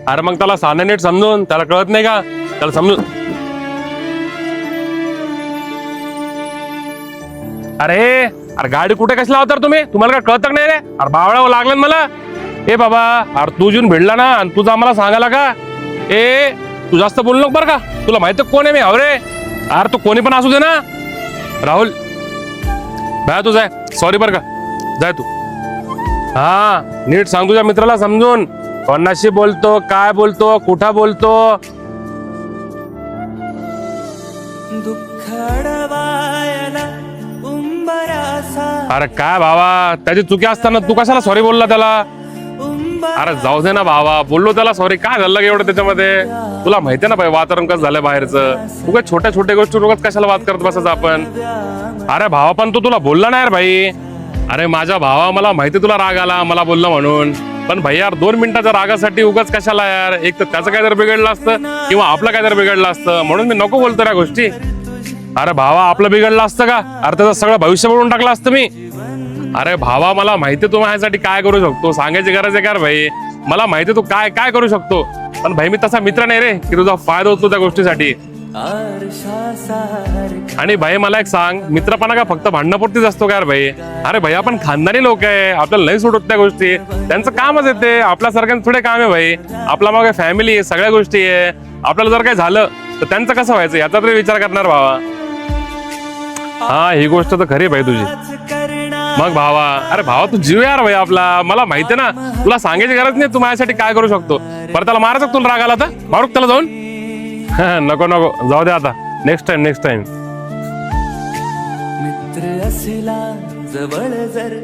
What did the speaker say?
अरे मग त्याला साधं नीट समजून, त्याला कळत नाही का? त्याला समजून. अरे अरे गाडी कुठे कशी लावता तुम्ही? तुम्हाला काय कळत नाही रे? अरे बावळा लागलं ना मला. ए बाबा, अरे तू येऊन भिडला ना आणि तुझा आम्हाला सांगायला का? ए तू जास्त बोलू नको बरं का. तुला माहित कोण आहे मी? अरे अरे तू कोणी पण असू दे ना. राहुल बाय, तू जाय. सॉरी बरं का, जाय तू. हा नीट सांग तुझ्या मित्राला समजून, कोणाशी बोलतो, काय बोलतो, कुठं बोलतो. अरे काय भावा, त्याची चुकी असताना तू कशाला सॉरी बोलला त्याला? अरे जाऊ दे ना भावा, बोललो त्याला सॉरी. काय झालं एवढं त्याच्यामध्ये? तुला माहितीये ना भाई वातावरण कसं झालंय बाहेरचं. तू काय छोट्या छोट्या गोष्टी रोगच कशाला वाद करत बसायचं आपण? अरे भावा पण तुला बोलला नाही यार भाई. अरे माझ्या भावा, मला माहिती तुला राग आला मला बोलला म्हणून, पण भाई यार 2 मिनिटाच्या रागासाठी उगाच कशाला यार? एक तर त्याचं काय जर बिघडलं असतं किंवा आपलं काय जर बिघडलं असतं, म्हणून मी नको बोलतो त्या गोष्टी. अरे भावा, आपलं बिघडलं असतं का? अरे त्याचं सगळं भविष्य बनवून टाकलं असतं मी. अरे भावा, मला माहिती तू माझ्यासाठी काय करू शकतो, सांगायची गरज आहे का भाई? मला माहिती तू काय काय करू शकतो, पण भाई मी तसा मित्र नाही रे की तुझा फायदा होतो त्या गोष्टीसाठी. आणि भाई मला एक सांग, मित्रपणा का फक्त भांडणापुरतीच असतो का भाई? अरे भाई आपण खानदानी लोक आहे, आपल्याला नाही सोडत त्या गोष्टी. त्यांचं कामच येते, आपल्यासारख्यांचं थोडे काम आहे भाई. आपला मग फॅमिली आहे, सगळ्या गोष्टी आहे. आपल्याला जर काही झालं तर त्यांचं कसं व्हायचं याचा तरी विचार करणार भावा. हा ही गोष्ट तर खरी भाई तुझी. मग भावा, अरे भावा तू जीव यार भाई आपला. मला माहिती ना, तुला सांगायची गरज नाही तू माझ्यासाठी काय करू शकतो. बरं त्याला मारायचं, तुला राग आला तर मारू त्याला जाऊन? नको नको, जाऊ दे आता. Next time. मित्र असला जवळ जर